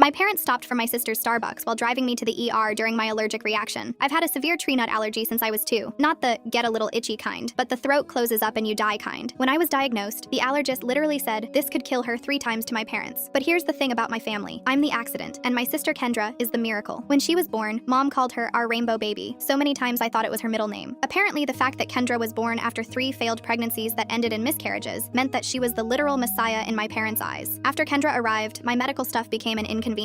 My parents stopped for my sister's Starbucks while driving me to the ER during my allergic reaction. I've had a severe tree nut allergy since I was 2. Not the get a little itchy kind, but the throat closes up and you die kind. When I was diagnosed, the allergist literally said this could kill her 3 times to my parents. But here's the thing about my family. I'm the accident, and my sister Kendra is the miracle. When she was born, Mom called her our rainbow baby. So many times I thought it was her middle name. Apparently, the fact that Kendra was born after 3 failed pregnancies that ended in miscarriages meant that she was the literal messiah in my parents' eyes. After Kendra arrived, my medical stuff became an inconvenience.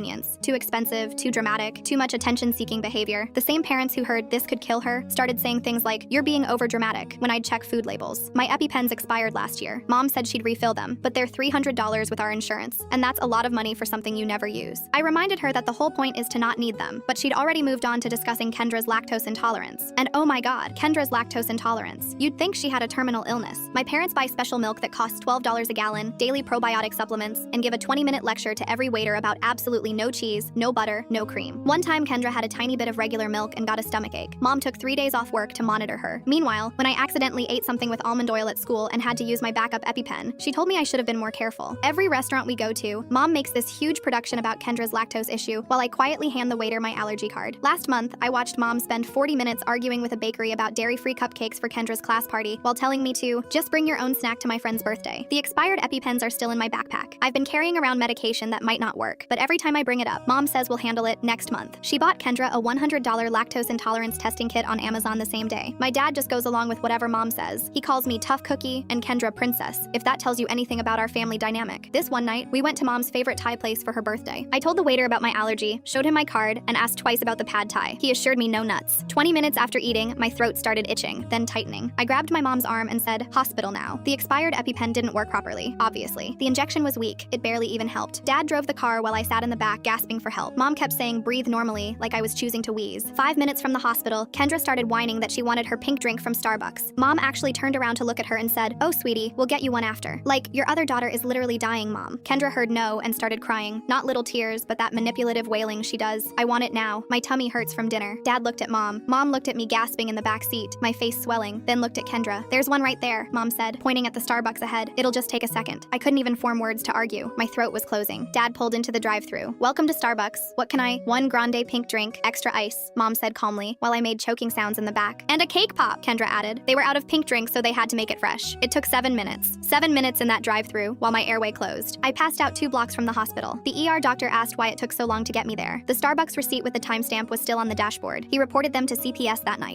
Too expensive, too dramatic, too much attention-seeking behavior. The same parents who heard this could kill her started saying things like, "You're being overdramatic," when I'd check food labels. My EpiPens expired last year. Mom said she'd refill them, but they're $300 with our insurance, and that's a lot of money for something you never use. I reminded her that the whole point is to not need them, but she'd already moved on to discussing Kendra's lactose intolerance. And oh my god, Kendra's lactose intolerance. You'd think she had a terminal illness. My parents buy special milk that costs $12 a gallon, daily probiotic supplements, and give a 20-minute lecture to every waiter about absolutely no cheese, no butter, no cream. One time, Kendra had a tiny bit of regular milk and got a stomachache. Mom took 3 days off work to monitor her. Meanwhile, when I accidentally ate something with almond oil at school and had to use my backup EpiPen, she told me I should have been more careful. Every restaurant we go to, Mom makes this huge production about Kendra's lactose issue while I quietly hand the waiter my allergy card. Last month, I watched Mom spend 40 minutes arguing with a bakery about dairy-free cupcakes for Kendra's class party while telling me to just bring your own snack to my friend's birthday. The expired EpiPens are still in my backpack. I've been carrying around medication that might not work, but every time I bring it up, Mom says we'll handle it next month. She bought Kendra a $100 lactose intolerance testing kit on Amazon the same day. My dad just goes along with whatever Mom says. He calls me Tough Cookie and Kendra Princess, if that tells you anything about our family dynamic. This one night, we went to Mom's favorite Thai place for her birthday. I told the waiter about my allergy, showed him my card, and asked twice about the pad Thai. He assured me no nuts. 20 minutes after eating, my throat started itching, then tightening. I grabbed my mom's arm and said, "Hospital now." The expired EpiPen didn't work properly, obviously. The injection was weak. It barely even helped. Dad drove the car while I sat in the back gasping for help. Mom kept saying breathe normally, like I was choosing to wheeze. 5 minutes from the hospital, Kendra started whining that she wanted her pink drink from Starbucks. Mom actually turned around to look at her and said, "Oh, sweetie, we'll get you one after." Like, your other daughter is literally dying, Mom. Kendra heard no and started crying. Not little tears, but that manipulative wailing she does. I want it now. My tummy hurts from dinner. Dad looked at Mom. Mom looked at me gasping in the back seat, my face swelling, then looked at Kendra. "There's one right there," Mom said, pointing at the Starbucks ahead. "It'll just take a second." I couldn't even form words to argue. My throat was closing. Dad pulled into the drive-thru. "Welcome to Starbucks. What can I?" "1 grande pink drink, extra ice," Mom said calmly, while I made choking sounds in the back. "And a cake pop," Kendra added. They were out of pink drinks, so they had to make it fresh. It took 7 minutes. 7 minutes in that drive-thru while my airway closed. I passed out 2 blocks from the hospital. The ER doctor asked why it took so long to get me there. The Starbucks receipt with the timestamp was still on the dashboard. He reported them to CPS that night.